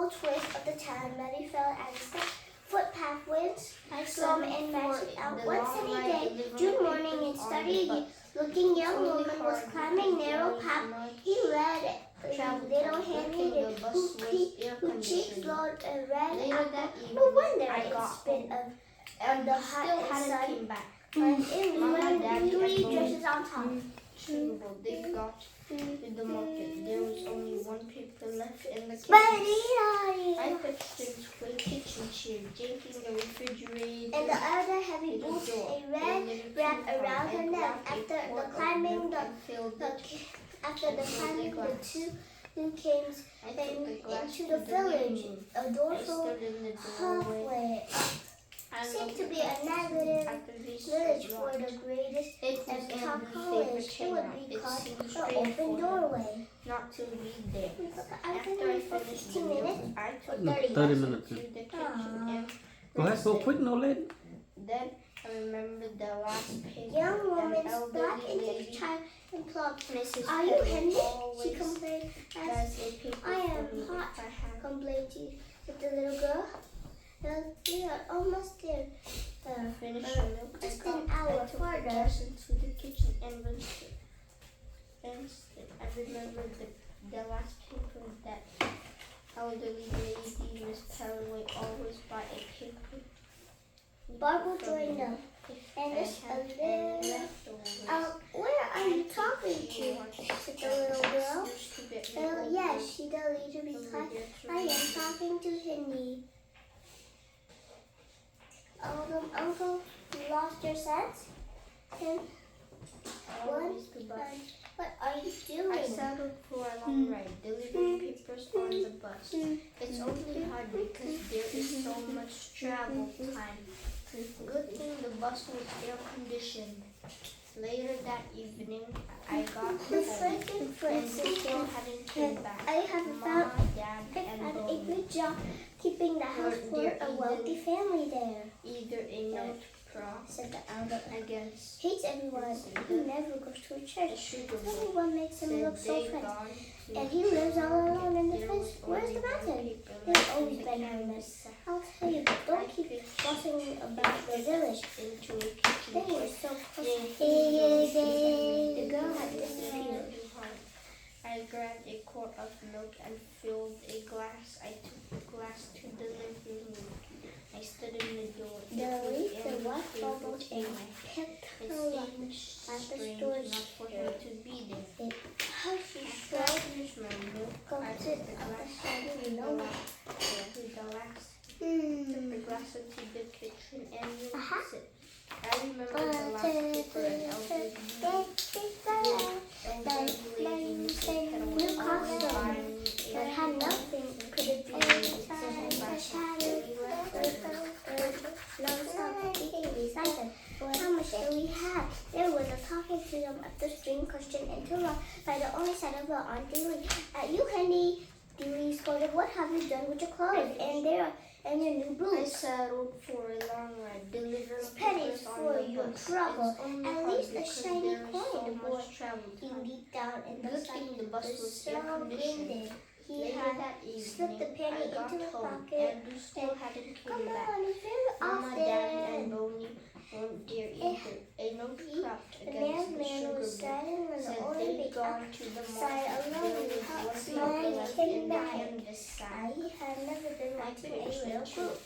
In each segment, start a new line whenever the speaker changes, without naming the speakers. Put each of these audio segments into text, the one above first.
twist of the town, Mary fell and the footpath winds slum and matched out. One sunny day, June morning, in study, looking young woman was climbing narrow path. He read a little handmaiden who cheeks glowed red apple. No wonder it spit of the hot sun. And in winter, beauty dresses on top.
They got to the market. There was only one paper left in the kitchen. I put strings for the kitchen chair, janking the refrigerator.
And the other heavy boots, a red wrap around her neck. After the climbing the two came into the village. A door halfway up. Seemed to be a negative village for the greatest and top college. It would be called the open doorway.
Not to read there.
After I finished 15 minutes,
I took
30 minutes.
to the kitchen and
Go ahead, go quick, no lady.
then I remembered the last page.
Young woman spat into the child and plucked. Are you Henry? She complained. I am hot, complained the little girl. We are almost there. Just an hour further.
Into the kitchen and rinsed it. I remembered the last paper that elderly lady, Miss Calloway, always bought a paper.
Barbara joined them. And just a little. Where are you talking to? Said the little girl. Yes, she deleted because I am talking to Henry. Uncle, you lost your sense? What are you doing?
I settled for a long ride, delivering papers on the bus. It's only hard because there is so much travel time. Good thing the bus was air conditioned. Later that evening, I got home and they still hadn't come back.
I have
Mama, Dad, and
had a
Bonnie.
good job keeping the house for a wealthy family there.
Either a note
Said the elder.
against
Hates everyone who never goes to a church. Everyone makes him look so French. And he lives all alone in the fence. Where's the bathroom? He's always been our mess. I'll tell you, but don't keep fussing about the village. They were so close. The girl had disappeared.
I grabbed a quart of milk and filled a glass. I took the glass to the living room. I stood in the door.
The wife bubbled and kept
It
her locked
seemed
at the
strange
storage
not for her to be there.
How she
After I
shrugged,
finished my milk,
go
I
to
took the
the
glass
side
to
of
the
no
glass into the kitchen and used it. I remember the last paper and elderly
new costume, but had nothing. Could it be How much do we have? There was a talking to them of the string question interrupted by the only son of the Aunt Dewey. You, Henry, Dewey scolded, what have you done with your clothes and your new
I
boots?
settled for a long ride, delivering
Pennies
papers on
for
the
your
bus.
trouble.
It's only
At
hard
least a
because
shiny
there is
coin,
so
the boy.
much travel
He
time.
leaped down in the
Good
sun.
thing the bus
The
was air
sun
conditioned.
winded. He
Later
had
that evening,
slipped the penny
I got
into his
home.
pocket.
Andrew still hadn't
Come
came back.
on, it's very
Mama, Dad, and
often.
Bonnie weren't there either. A note propped
The
against the
man
sugar
was
bowl
standing on the
said
only
they'd
big
gone to the
side
market.
alone
There was
without
one
smiling
paper left
came
in the
back.
canvas sack.
I had never been
I
watching a
pitched
little
into
group.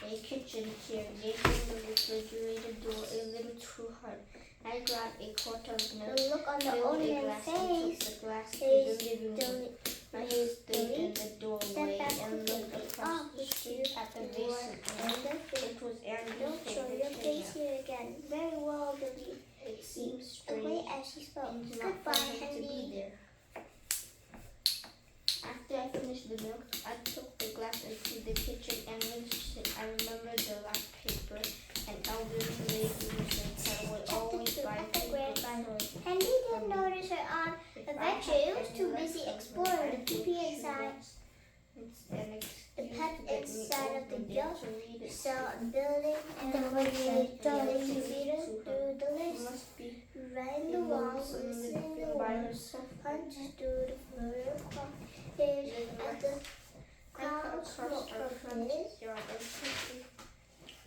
a kitchen chair, making the refrigerator door a little too hard. I grabbed a quart of milk,
The look on the
filled
old
a
man's
glass, and took
face
the glass to
is
the living room. I stood in the doorway and looked across the street at the basin. It was Andrew's
Don't show your
favorite
face
chair.
here again. Very well, Billy.
It seemed
Away
strange
as she spoke.
and not
Goodbye,
for him to be
Henry.
there. After I finished the milk, I took the glass into the kitchen and rinsed it. I remembered the last paper and elderly lady Mrs. Calloway always buy papers.
Henry didn't notice her aunt adventure. It was too busy exploring the peepee inside. The pet inside of the yacht, saw a building and the readers through the list. Ran the walls, listening to the words, punched through the floor, as the crowd
crossed our front yard and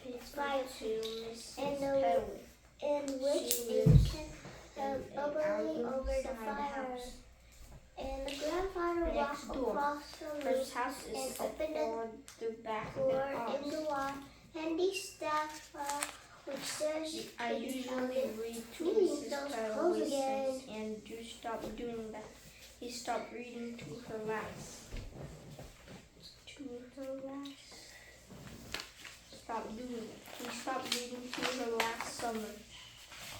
took
Fire
to Mrs.
and
Pedley.
in which
She
it
lives
kept bubbling over the fire.
house.
And the grandfather
Next
walked
door.
across the
Her
roof
house is
and
set
opened
on the back
door
of
in
the
the wall. Handy staff, which says
I usually read to
Please,
Mrs.
those
Pedley
clothes again.
since Andrew stopped doing that. He stopped reading to her last. He stopped reading to her last summer.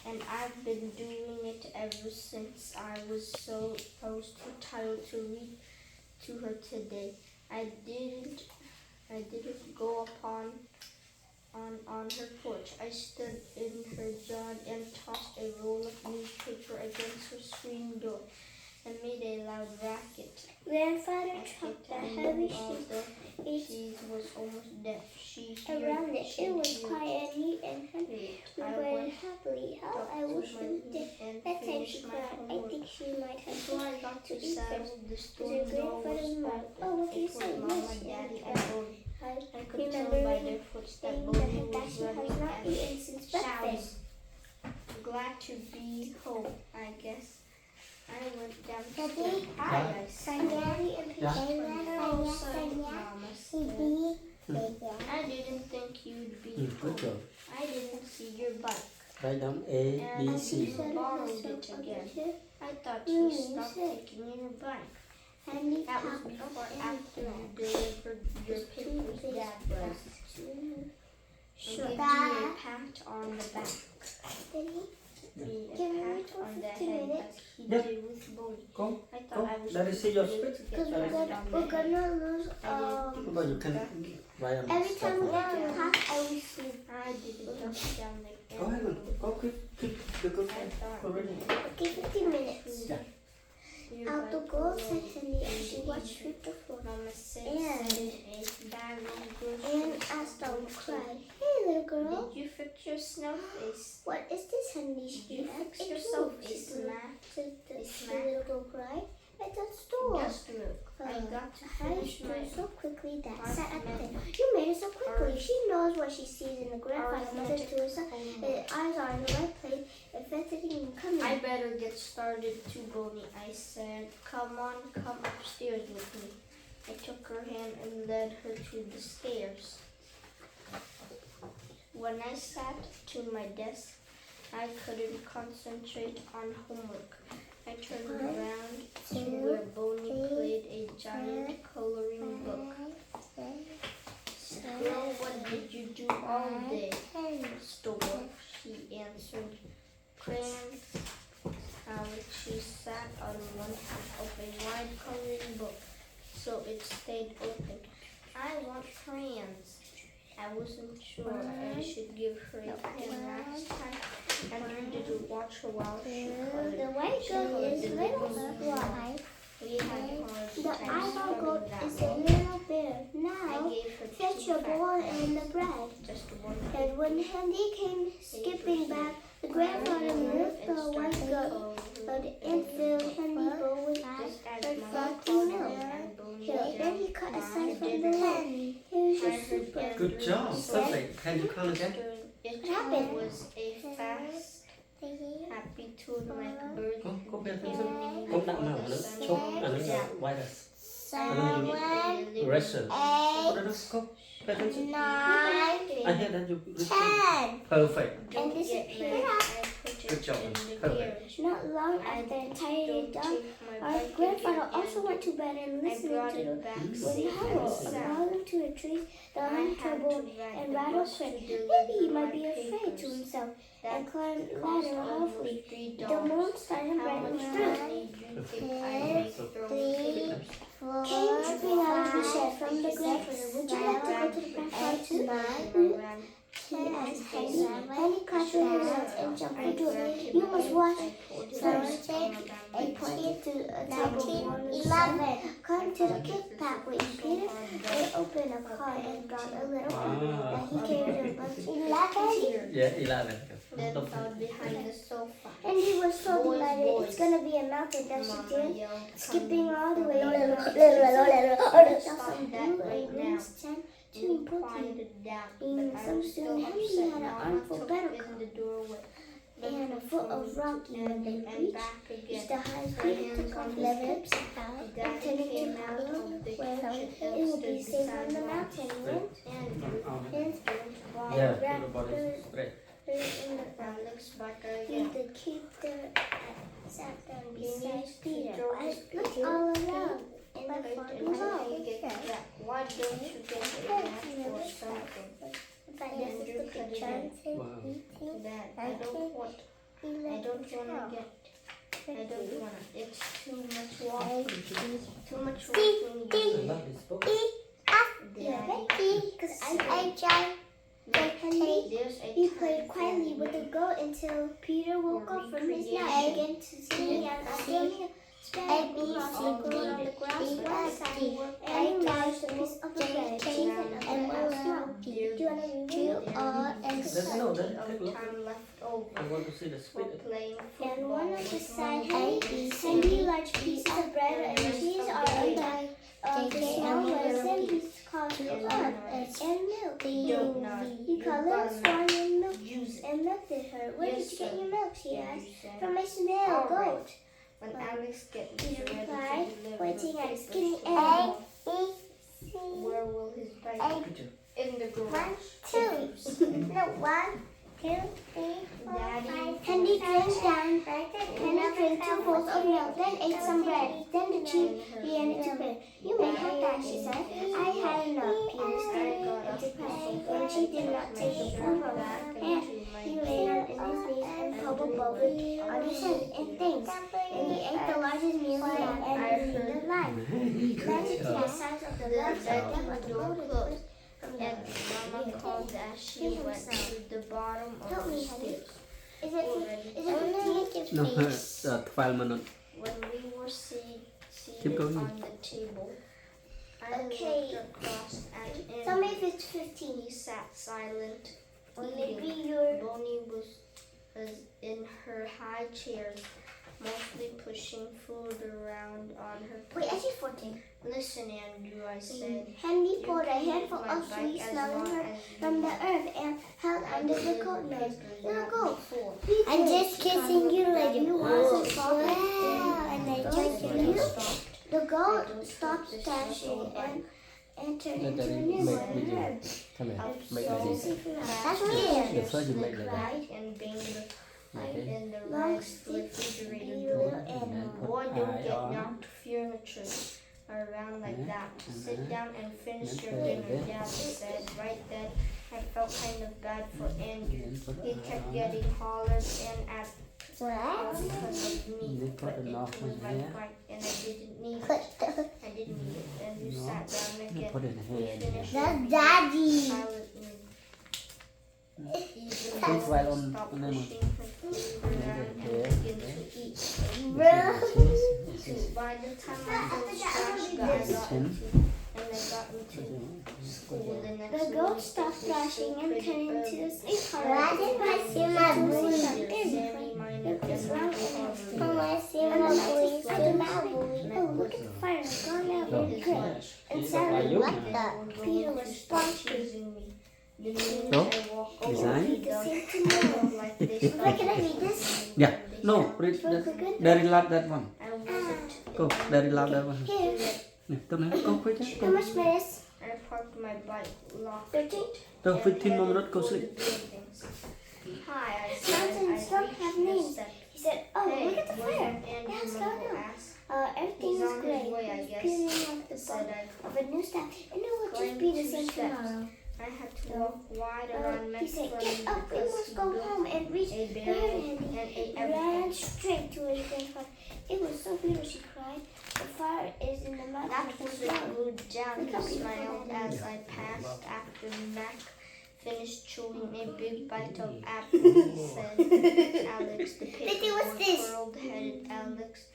And I've been doing it ever since. I was too tired to read to her today. I didn't go upon on her porch. I stood in her yard and tossed a roll of newspaper against her screen door and made a loud racket.
Grandfather chopped the heavy sheet
She was almost deaf. She
around it. It was
heard.
quiet and neat and happy. We
I
waited
went
happily. How
up
I
to
wish
my
we
room
did.
and
That time she
finished my
cried. I
homework.
think she might have
Before I got
to
to
eat
saddle,
first.
the
Was
store
your
door was
grandfather's mouth?
open.
Oh, what do you
It was
say?
Mama,
Yes,
Daddy,
and
and Bonnie. I could tell
remember
by their footsteps
saying
Bonnie
that
was
she has
running
not
and
eaten since
shouting.
breakfast.
Glad to be home, I guess. I went downstairs.
Daddy?
Hi, I said.
Daddy and
Yeah.
Oh, son, Mama said. I didn't think you'd be
Good
home.
job.
I didn't see your bike.
Write down A, B,
And
C.
you borrowed it again. I thought you stopped taking your bike.
Handy
That was
packed
before
up
after
in
you delivered your papers, Dad was.
Sure.
Give you a pat on the back.
Daddy,
Me a
Give me
pat
for
on the
15
head
minutes.
as he
Yeah.
did with Bonnie.
Go.
I thought I was
Let us see your script.
because
get pat
we're
on the head.
gonna lose
But you can write on
every time we
stuff.
get to pack, I will sleep.
I didn't touch down the
Go ahead and go keep the good
I
one.
thought
Go ready.
Okay, 15 minutes.
your
Out the
bike
goal,
was
said Handy as she
easy.
watched sweep the floor.
Mama said
And-
send a bag of
And
groceries.
Asta cried, "Hey, little girl,
Did you fix your snow face?
what is this, Handy?"
Did
She
you
asked.
fix
"It's
yourself
you,"
a
she
snack?
said the
A snack?
little girl cried. "It's a store."
Just look. I got to
I
finish my
stood so quickly that
Our
sat at the
mem-
table. You made it so quickly.
our-
She knows what she sees in the grandfather
our
mother to herself.
homework.
Her eyes are in the right place. If anything coming.
I better get started too, Bonnie. I said, come upstairs with me. I took her hand and led her to the stairs. When I sat to my desk, I couldn't concentrate on homework. I turned around to where Bonnie played a giant coloring book. Girl, what did you do all day? Store, she answered. Crayons. She sat on one half of a wide coloring book, so it stayed open. I want crayons. I wasn't sure I should give her a pen last time. Andrew didn't watch her while she colored.
The white goat is little fly.
We had hard
The
times
eyeball goat
that
is a
one.
little bear.
I
Now,
gave her
fetch
two
your bowl
facts,
and the bread.
just one.
And when Handy came skipping back, the grandfather moved the white goat and filled Handy's bowl with red frothy milk. Then he cut a slice from the lid. Here's your super.
Good job. Perfect. Can you count again?
It
happened?
was a fast, happy tune like birds.
Go pay attention. Không đặng nào nữa. Chốt là nó là white.
Seven,
Erasure.
eight,
Go. Pay attention.
nine,
I hear that you listen.
10.
Perfect.
And disappeared.
Good job. Perfect.
Not long after entirely done, our grandfather also went to bed and listened to the wind howl, around to the trees, the hum troubled and rattled quick. Maybe he might be afraid to himself and climbed ladder hopefully. The moon started brightening through. Came dripping out of the shed from the grandfather. Would you like to go to the grandfather too? He asked Henny. Henny clapped her hands and jumped into it. You must watch first. He pointed to a table on the side. Come to the kick pack with Peter. They opened a car and got a little bag. And he carried a bunch of 11.
Yeah, 11.
Then found behind the sofa.
And he was so delighted. It's gonna be a mountain that she
Mama
did.
yelled,
Skipping all the way
"Come
to the
on,
mountain.
stop that right now. quieted down,
And
but I
so
was still
soon Henry
upset.
had an
Mama
armful
took
better
in the doorway,
and a
looking
foot
for
of
me to
Rocky when
end
they
and
reached.
back again.
Reached the high
Her
Peter
hands
took
on
off
his
his
hips,
clips and
Daddy
intended
came
to
out
follow
of the
where
kitchen
it
and
would be
stood
safe on the
beside
mountain.
Mom.
Went
Andrew
and
Yeah,
wrapped
the body
her
spread.
in the
Alex back
He
again.
the keeper sat down
He
beside
needs to
Peter.
throw
I
his
looked
picture
all around in the
Wait
front
until
row.
you get back. Why don't you get a match or something?
But this is the picture.
Wow.
Dad, I don't want to get. I don't want to. It's too much walking. Too much walking.
I love this book.
Daddy,
Because I tried.
there's a
He
time
played quietly
for
with the
me.
goat until Peter woke up from his nap and began to sing and singing. Spread across the ground on the grass one side, and he managed a piece of bread, cheese, and one snow. Do you want to review all and
There's no,
Plenty
there's
of
look.
time left over
I want to see the
for
speed.
playing
And
football
one of the
with
side
Mom.
handy large pieces of bread and cheese are in the small resin pieces called and milk.
Don't nod.
He called little swan and milk
Use it.
and looked at her. Where
Yes,
did you get
sir.
your milk? She
Andrew
asked.
said.
From my smell
All right.
goat.
When Alex gets
He
ready
replied,
to deliver
pointing at
papers
skinny
to
egg.
Mom, where will his bike
Picture.
in the garage?
No, 1, 2, 3,
Daddy,
Henry clenched down. Henry drank 2 bowls of milk, then ate some bread. Then the cheese he handed to Peter. You may have that, she said. I had enough, Peter said. When she did not take the food from her hand, he lay down in his knees and poked Bob on his head and thanks. And he ate the largest meal he had ever eaten in his life. Imagine to the size of the legs of them with the loaded foot from the
and Mama called as she went to the bottom
Help
of the
me, honey.
stairs.
Is it 15?
No, 12 minutes.
When we were
Keep
seated
going.
on the table, I
Okay.
looked across at
Tell me
Andrew.
if it's 15.
He sat silent,
Or
eating.
maybe you're...
Bonnie was in her high chairs, mostly pushing food around on her
Wait,
plate.
actually 14.
Listen, Andrew, I said.
Henry
You
pulled a
can eat
handful
my
of
bike
sweet
as
smelling
long
herb
as
from
you
the
want.
earth and held
I
under the
delivered
coat nose.
papers
Little
out
goat.
before.
I'm just kissing you like
you
want
want
some
some
Wow, and I just you. The
I
goat
don't
stopped
think this
dashing
is
and entered
Let
into a
them
new
make
one.
video. Come here, make like this.
That's me.
The first you make like that.
Right and bang the
Okay.
in the
Long
right
sticks,
refrigerator
be
door.
little animal.
Boy,
Eye
don't get
on.
knocked furniture around like
Yeah,
that. Sit down and finish
Then
your
put it
dinner,
there.
Dad said. Right then, I felt kind of bad for Andrew.
Then put
He
the eye
kept
on.
getting hollered and at
What?
because of me,
Then put
but
it
it
off
was
with
my
here.
bike and I didn't need it. I didn't need it. And you
No.
sat down
Then
again.
put it in the
He
hand.
finished
That's
your
Daddy.
silently. Even
Keep
though
right
I
on
stopped
the lemon.
pushing her food around and began to eat. By the time I finished trash, I got into school the next
The goat
morning.
stopped
It was
thrashing
still
and
pretty
turned into
early.
a sleep
Why
color.
didn't I see
my
Sammy
boy?
Minor
It was
and
wrong
Michael
and
Harvey.
Oh, look at the fire. It's gone out
No,
very good.
yes.
And
Keep
Sally,
it by
what
you.
the?
Peter
Peter
was
was
stop
spongy.
choosing me. The minute
No?
I walk over
Design?
to them, I look like they
Wait,
start
can I read this?
Yeah. No, read that. Very loud that one.
I wasn't.
Go, very loud that one.
Here.
Yeah, come here. Go quick.
How
Go.
much minutes?
I parked my bike, locked
13?
Go,
and
15 more
headed
minutes. Go
for
sleep.
the buildings. Hi, I said.
Mountains
I
don't
reached
have
the
names.
step.
He said, oh,
Hey,
look at the
wasn't
fire.
Andrew
Yeah, it's
Mumble
gone out.
asked?
Everything
He's
is
on his
great.
way, I
He's
guess.
peeling off the
Said
bottom
I.
of a new staff. And it will just
Climbed
be the
2
same
steps.
tomorrow.
I had to walk wide around
He said,
Metro
get up, we
because
must
he
go
built
home and reach
a
the
barrel
garden.
and ate
Ran
everything.
straight to his grandfather. It was so beautiful, she cried. The fire is in the mountain
That
of
was
the
a
sun.
good jam,
Look
he
how beautiful
smiled
that
as
is.
I passed after Mac finished chewing a big bite of apple. He said, Alex, the
Lizzie, what's
paper
this?
curled-headed Alex.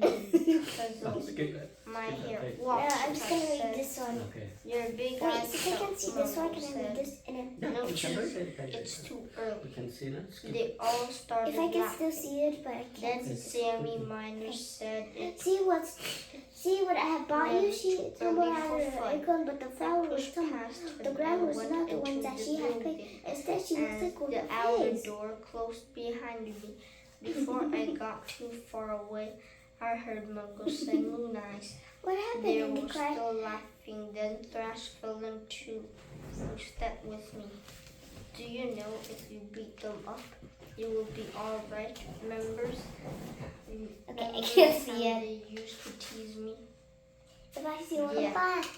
Oh,
Because
skip that.
my
Skip that
hair.
page.
Watch,
Yeah, I'm just gonna
I
read
said.
this one.
Okay.
Your big
Wait,
eyes
since I can see this one, can I read
said,
this? And then,
Yeah,
No,
we can read it.
it's too early.
We can see that. Skip.
They all started
if I can
laughing.
still see it, but I can't.
Then Sammy Minor said, it's
See what I have bought you? She tumbled out of very good, but the flower was tumbled. The ground was not the one that she had picked. Instead, she looked like
The
a
outer
face.
door closed behind me. Before I got too far away, I heard Mungo say, "Moon Eyes."
What happened?
They
And he
were
cried.
still laughing. Then Thrash fell into step with me. Do you know if you beat them up, you will be all right, members?
Okay, I can't see it.
They used to tease me.
If I see one
Yeah.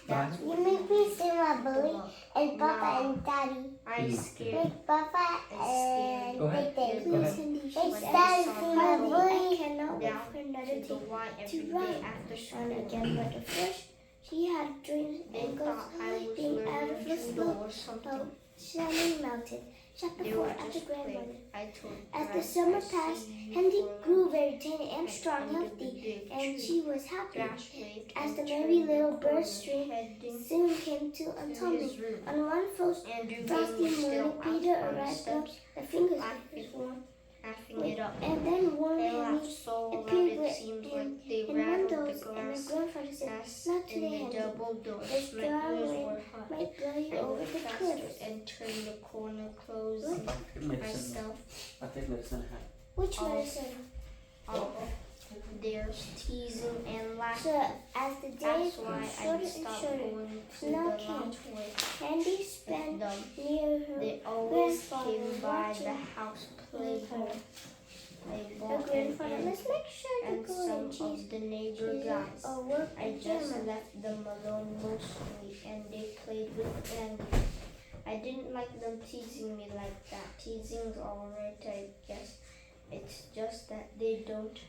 Ba.
you make me see my bully and Papa and Daddy.
I scared.
Make Papa and
Go ahead.
Big
Go
Daddy.
ahead.
It's
When I
Daddy
saw
for
my
my
bully
bully. I cannot wait
down
for another
to the
day
Y every
to
day
run.
after
And
school.
again, but at first, she had dreams
They
and goals
thought I was
being out of
learning
the
judo
slope
or something.
of Shining Mountain. Chapter
They
4
were
After
just
Grandmother.
playing. I told
As the
Thrash,
summer
"I
passed,
see you
Hendy
for a
grew
month."
very tiny and strong,
Under the
healthy,
big
and
tree.
she was happy.
Thrash waved
As
and
the
turned
merry
the
little
corner,
bird stream
heading
soon came to a
to his
tumbling.
room.
On one frosty
Andrew Bean
frosty
was still
morning,
out
Peter
on the
arrived
steps,
the fingers
laughing.
was warm.
laughing it up.
And then warm
They
Hendy
laughed so loud
appeared
it
with
seemed
him
like they
in
rattled
windows,
the
and his
glass.
grandfather said,
As
"Not
in
today,
the
Hendy.
double doors,
The
my
strong
ears
wind
were hot.
might blow you
I
over
went
the
faster
cliffs."
and turned the corner, closing
Medicine.
myself
I take medicine.
Which
Oh.
medicine?
off. There's teasing and laughing.
So as the days
That's
grew
why I
shorter and
stopped
shorter,
going to
Now
the
came.
lounge way
Hendy
with
spent
them.
near her
They always
grandfather
came by the
watching
house playing. I
her
bought an
grandfather.
egg
Let's make sure to
and
go
some
and cheese.
of the neighbor guys.
Or work
I
and
just
camera.
left them alone mostly, and they played with Andy. I didn't like them teasing me like that. Teasing's alright, I guess. It's just that they didn't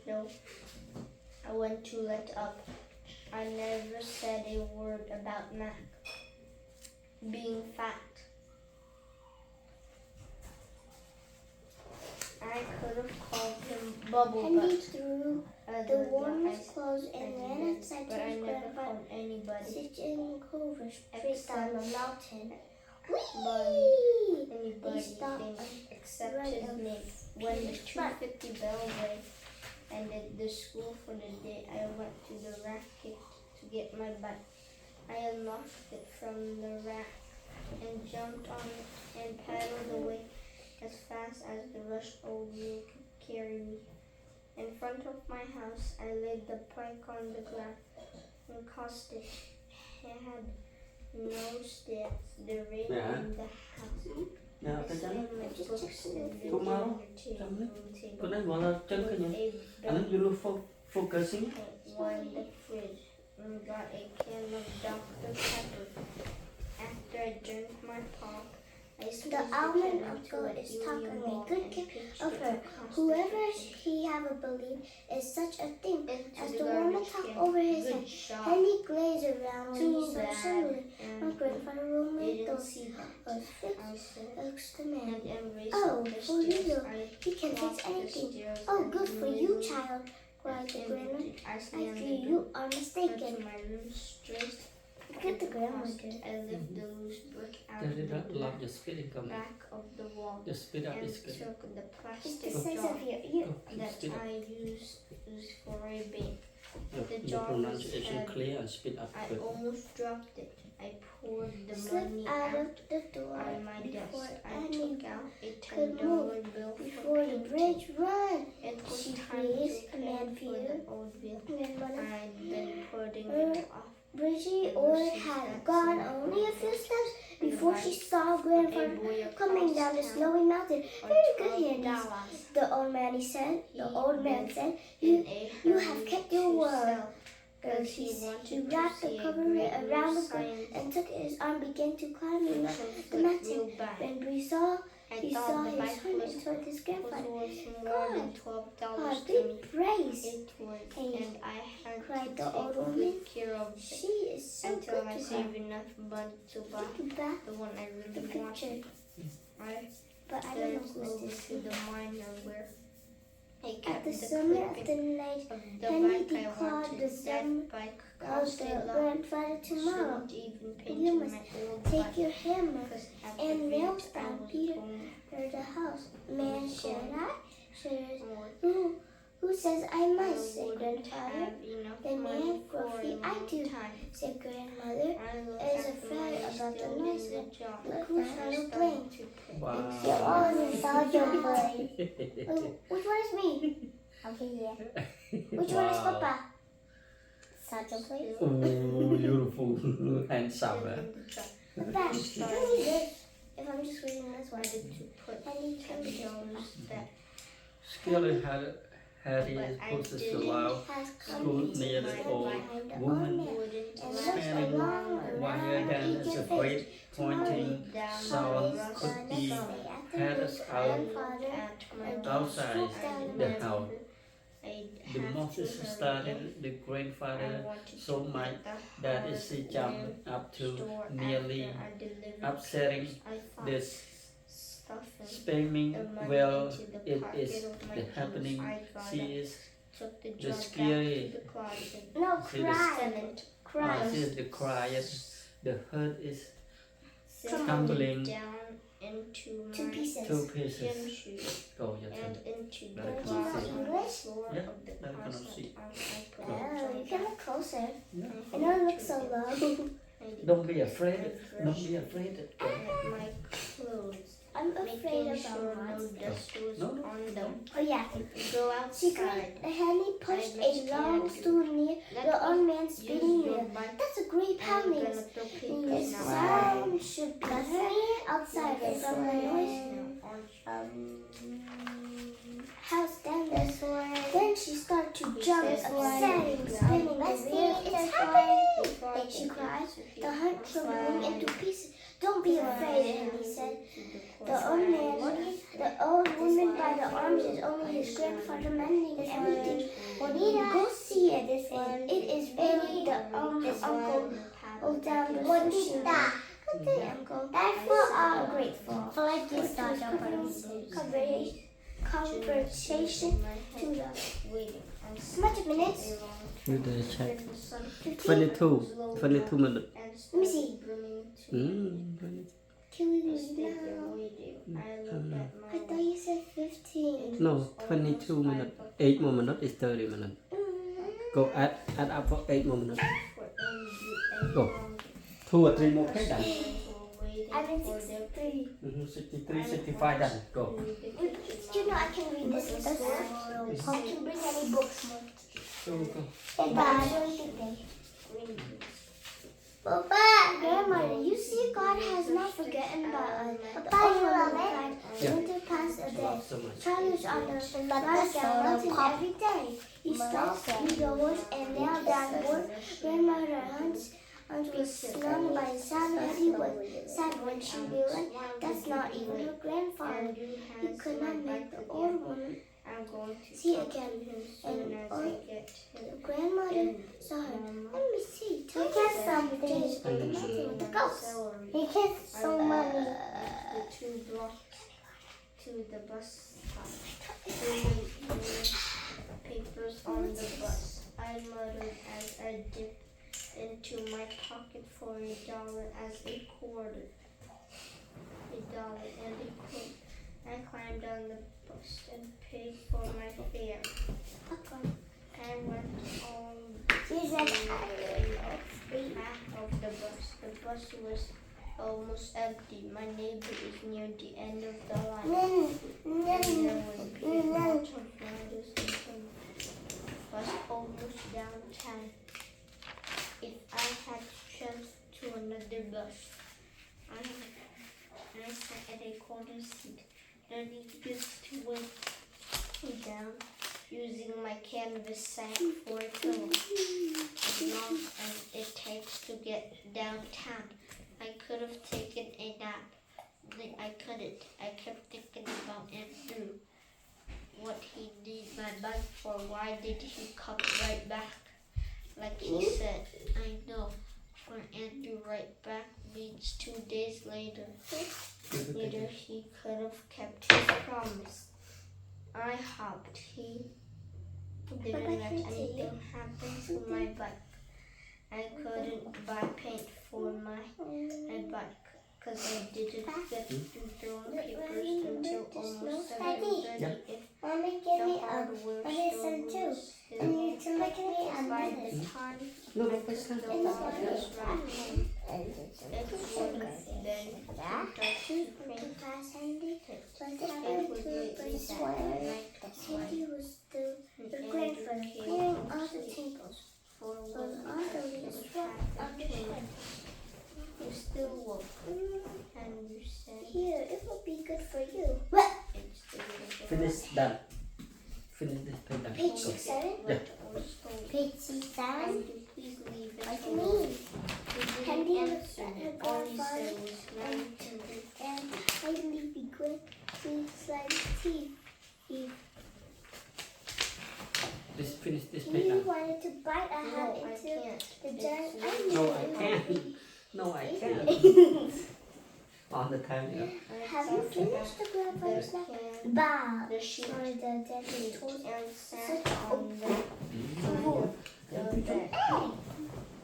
know I went to let up. I never said a word about Mac being fat. I could have called him Bubble
Hendy
Butt.
threw the
Other
warmest
guys
clothes
I
and ran
did,
outside
but
to
I
his
never
grandfather.
called anybody.
Sitting Clover straight down the mountain.
Buddy.
Whee!
Anybody
He stopped
except
right
his
up
name. When the
Peter's front.
2:50 bell rang and at the school for the day, I went to the racket to get my bike. I unlocked it from the rack and jumped on it and paddled away as fast as the rushed old wheel could carry me. In front of my house, I laid the bike on the ground and crossed it. It had no steps. The rain
Yeah.
in the house.
Nào,
I
cái chắn.
slammed my books in the
Thuốc máu.
dining
Cái
table.
này gọi là chân cái
With
gì?
a
Anh
belt
you look focusing.
on the fridge and got a can of Dr. Pepper. After I drank my pop, I squeezed the
almond
can into
uncle
a
is
helium
talking
ball
a good
and
care
pitched
of
it
her.
across
Whoever
the kitchen
he have a belief is such a thing.
into
As
the
the woman
garbage
talked
can.
over his
Good
head,
shot.
Hendy glazed around when
Too
he saw
bad.
suddenly my
And
grandfather will
they
make
didn't
those
see that.
fix
I said,
the man.
and embraced
Oh,
the
for you,
stairs. I
he can fix
walked the
anything.
stairs
Oh,
and
good for you,
immediately
child, cried the grandma.
I
I
slammed
fear
the
you
door.
are
Went
mistaken.
to my room straight.
Good the grandma did.
I lifted the loose brick out
Cái
of
này
the
là the speed income.
back of the wall
The speed up
and
is good.
took the
It's
plastic
the size
jar
of your ear.
that
Speed up.
I used for a bait. The
The
jar was
pronunciation
heavy.
clear and speed up
I
good.
almost dropped it. I poured the
Slipped
money
out
out
of the door
on my
before
desk. I
Annie
took out a
could
$10 bill
before
for
the
painting.
bridge. Run!
It was
She
time
please,
to pay
command
for
Peter.
the old bill.
Grandmother
I'd been putting
Er,
it off.
Bridgie Orr had gone only a few steps before she saw Grandfather coming down the snowy mountain. Very good, Handy, the old man said. The old man said, "You have kept your word." He wrapped the cover around the girl and took his arm, began to climb the mountain. When Bree saw, he saw his friend and told his grandfather,
more than $12
"God,
to me.
be praised!"
It was,
Hey,
and I had
cried
to
the
take
old woman.
good care of it
She is so
until
good
I
to her.
saved enough money to buy
Look at that,
the one I
the
really
picture.
wanted. I
But I don't
then
know who's
over
this.
to the miner where I
At
kept
the
the
summer of
clipping
the night,
of the
Henry
bike I
declared
wanted.
the
That
sum
bike
of
cost
the
a lot.
grandfather tomorrow.
Shouldn't even
You
paint
must
my old
take
bike
your hammer
because at
and
the
nails
rate I
down
was
Peter
going
or the house. Man, should I? Should
on,
who Who says I must, said
wouldn't
grandfather.
have enough
Then
money
Aunt
for a
Gruffy, I
long
do,
time.
said grandmother.
I look
Is
at the
afraid
money
about the
still
noise
in the
that
jar.
the cool shadow
Starting
playing.
to put
Wow.
You're all inside your play. Which one is me?
Okay, yeah.
Which one is
Wow.
Papa?
Sergeant, please.
Oh, beautiful. Handsome.
still
Eh?
in the jar.
Papa, give me this. If I'm just reading this one.
Wanted to put
I need to read this.
$10 back.
Scarlet Harry
But I
pushes the
didn't.
loud
Has
school
come
near the old
behind the
woman
old man
Wouldn't
and
last
looks
standing
along
wire
around
than
each
as a
face.
great pointing
down
sound
the
Tomorrow's
could
gonna
be
stay at the
heard
house.
out
Grandfather
at my
outside the house.
I'd
The
have
Moses
to hurry
started
in.
the
I
grandfather
wanted
so
to
much
get the
that as he jumped up to nearly upsetting the
stuffing
spamming.
the money
Well,
into the
it
pocket
is
of my
the
jeans.
happening.
I got
She
up,
is
took the
the
jar back
scary-
to the closet.
No,
See the
cry.
Tenant
Cry.
She is the quiet. The hurt is
sifted
tumbling
down into
Two
my
pieces.
two
gym
pieces.
shoes
Go, your turn.
and into the
Very
good.
glass
Do you
on
know
the
English?
floor
Yeah,
of the
very good.
closet.
See.
I put the
Oh,
jar
you can look closer.
Yeah.
I know it looks so low.
Don't be afraid. Don't be afraid. Go.
at my clothes,
I'm afraid
making
of
sure no
monsters.
dust was
No, no.
on them.
Oh yeah.
Go
She
outside.
Henny pushed
I
a
must
long
can't
stool near
Let
the old
me
man's
use
spinning
your
wheel.
bike.
That's a great
I'm
pounding.
gonna throw
The
papers now.
sound should be heard outside and from the noise house down there. Then she started to jump, upsetting, spinning the wheel. It's happening! Then she cried. The hut came blown into pieces. Don't be afraid, Henny said. The old woman by the arms is only his grandfather mending everything. Go see it. It is really the uncle. Hold down the machine. Good day, uncle. Therefore, I'm grateful.
I like this Sergeant, please.
Conversation to the how much minutes?
You the check. 22. 22 minutes.
Let me see.
20.
Can we leave now? I thought you said 15.
No, 22 minutes. 8 more minutes is 30 minutes. Go add up for 8 more minutes. Go. 2 or 3 more okay done.
I'm in 63.
63, 65 done. Go.
You know I can read this in the store. I can bring any books.
Go.
Bye. Papa, Grandmother, you see God has not forgotten about us. Papa, you love it?
Yeah.
Winter passed a day.
Love so much.
Charlie's on the mountain every day. He stops indoors and knelt down board. Grandmother Hans was slung by the side of he was sad when she realized that's not even her grandfather. He could not make the old woman see again. And the grandmother saw her. Let me see. Tell me something. On the mountain with the ghost.
He kissed so mommy.
The 2 blocks to the bus stop. The papers on the bus. I muttered as I dipped into my pocket for $1 as a quarter. $1 and a quarter. I climbed on the bus and paid for my fare. I went on
She said,
half of the bus. The bus was almost empty. My neighbor is near the end of the line. There was a big bunch of riders and the bus almost downtown. If I had jumped to another bus, I sat at a corner seat, learning just to weigh me down, using my canvas sack for a pillow. As long as it takes to get downtown, I could have taken a nap. I couldn't. I kept thinking about Andrew. What he need my bike for? Why did he come right back? Like he said, I know. For Andrew right back means 2 days later. Later he could have kept his promise. I hopped. He didn't let anything happen to my bike. I couldn't buy paint for my bike because I didn't get to throwing papers until almost 7:30. If
Mommy, give
the
me
hardware
medicine
store because the
In the
ball was right.
And it's a
It was then
that.
to
The
print.
class Handy was
It
having
was
to
really
bring
sad.
sweater.
That's
Handy was the
And
grandfather,
came
clearing all the tinkles
for
from
one
all the
because
leaves
it
swept on
happened
the
to
shed.
him. You still woke and you said
Here, it will be good for you.
it's the little
Finish done. Finish this page done.
Page
Go.
67.
Yeah.
or stole.
Page 67.
And you please leave it
What do you
alone.
mean?
He
Handy
didn't
looked
answer
at
me.
her
All he said
grandfather
was now tender.
and Handy began to slide his teeth. He
Just finish this page
really
done.
wanted to bite a hand
No, I
into
can't.
the
It's
giant
really-
onion.
No, I
It would
can't.
be
No, I can't. On the time, you know.
I
Have you
talked
finished the
about
grandfather's
the
nap?
can,
Bob.
the sheet,
Or the dentist told
and sat
such
on the bed.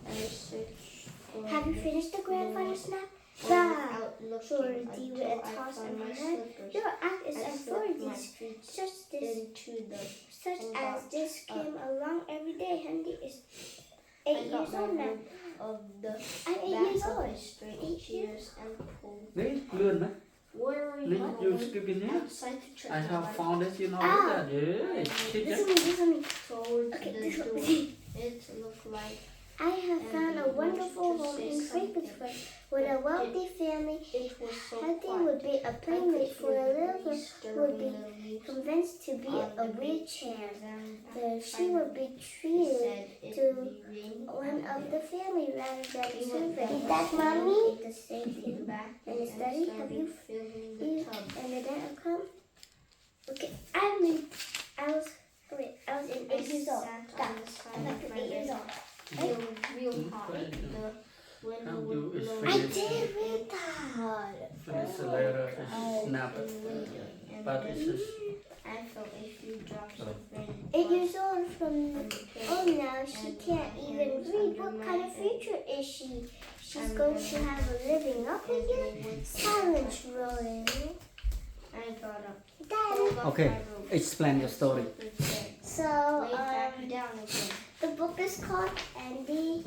I searched for
Have you
the
finished the grandfather's nap?
floor
Bob.
without
Sure,
looking
do you
until
a
I
toss
found
in
my
her head?
slippers.
Your act is
I
unfair.
slipped my
This
feet
such this
into the
such as this came along every day. Handy is 8
I got
years
my
old now.
rope of the
I'm 8 years
back of
old.
my straight
8
shears and pulled.
Đấy, lươn đấy.
Where are you
Lên you
going?
skipping here.
Outside to check
I
the
have
bike.
found it, you know
Ah.
that. Yeah, shit,
This
yeah.
is me, this is me.
Towards
Okay,
the
this
door.
is me.
It looked like
I have found a
And
wonderful
wanted to
home
say
in
something.
Frankfurt with a wealthy family.
it was so
Handy
quiet.
would be a
I could
playmate for
hear
a
the
little girl
breeze
who would
stirring
be
the leaves
convinced to be
on
a
the
wheelchair.
beach.
She would be
He
treated
said it
to
would be raining
one of the family rather than
He
two
would
family.
go
That mommy? The
Came
same
back
And
and
study,
started
have you-
filling the
You
tub.
and the dad come. Okay, I was in 8 years old.
Sat
Stop.
on the side
I'm
of
like
my
8 years
bed.
old.
It was real hot. The wind
How
would
you is
blow
free.
I
Yes.
did read that.
Finish the letter, snap it.
in window, and
But
then
it's just,
I felt a few drops of rain.
8 years old from
on the
oh
pillow.
now she can't even read. What kind of future is she? She's going to have a living up
And
again.
they would
Silence rolling.
I got up.
Dad.
pulled up
Okay,
my robe,
explain your
and
story.
slipped the bed,
So
laid back down again.
the book is called Andy,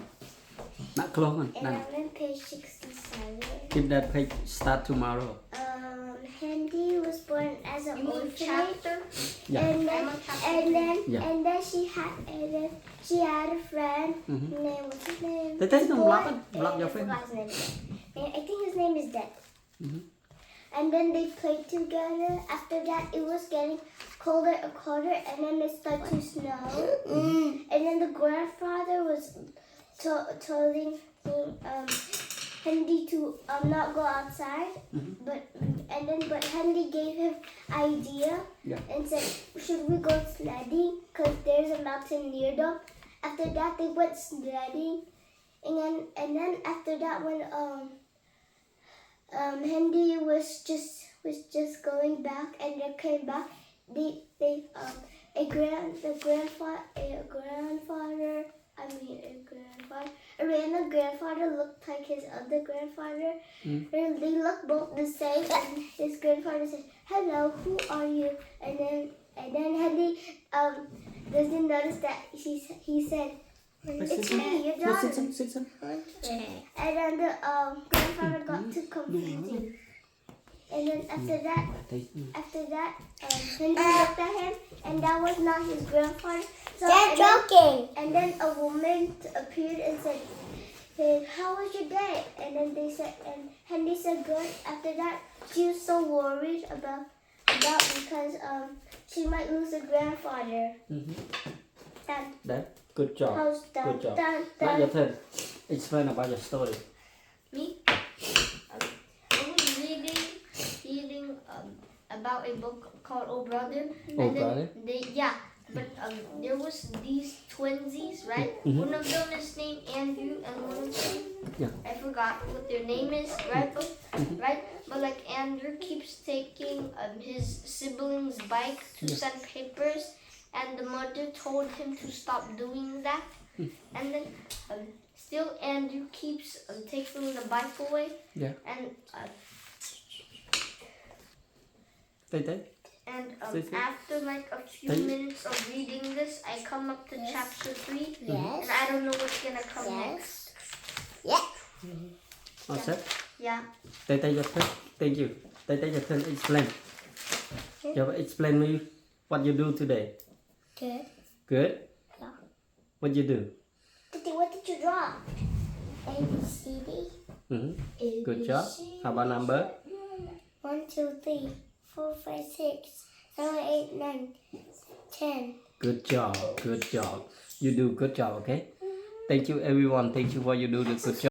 Not close one.
and
None.
I'm on page 67.
Keep that page start tomorrow.
Handy was born as an
You mean
orphanage,
chapter?
Yeah.
and then
I'm on chapter
Yeah.
and then she had a friend.
Mhm.
His name what's his name?
They take them
Boy,
block it. Block
and
your
I
friend.
forgot his name. And I think his name is Dad.
Mhm.
And then they played together. After that, it was getting colder and colder, and then it started to snow. And then the grandfather was telling Hendy to not go outside.
Mhm.
But Hendy gave him idea
Yeah.
and said, should we go sledding? Cause there's a mountain near them. After that, they went sledding, and then after that, when Hendy was just going back, and they came back. A grandfather looked like his other grandfather. And they looked both the same. And his grandfather said, "Hello, who are you?" And then Hendy doesn't notice that he said, "It's me, your daughter."
Sit.
And then the grandfather got too confused. And then after that, Hendy looked at him, and that was not his grandfather. So,
They're joking.
And then a woman appeared and said, "Hey, how was your day?" And then they said, and Hendy said, "Good." After that, she was so worried about because she might lose a grandfather. Done.
That good job.
House done.
Good job.
Done.
Now
Done.
your turn. Explain about your story.
Me? I was reading about a book called Oh Brother.
Oh
And then
Brother?
But there was these twinsies, right? One of them is named Andrew, and one of them,
Yeah.
I forgot what their name is, right? Right? But like Andrew keeps taking his siblings' bike to
Yeah.
send papers, and the mother told him to stop doing that. And then still Andrew keeps taking the bike away.
Yeah.
And
Tay.
And
See.
after like a few
Thank-
minutes of reading this, I come up to chapter 3.
Yes.
And I don't know what's gonna come
Yes.
next.
Yeah.
All set.
Yeah.
Tay your turn. Thank you. Tay your turn. Explain. You explain me what you do today.
Good.
Good.
Yeah.
What you do?
What did you draw?
A B C D.
Good job. How about number?
1, 2, 3, 4, 5, 6, 7, 8, 9, 10.
Good job. Good job. You do good job. Okay. Thank you everyone. Thank you for you do the good job.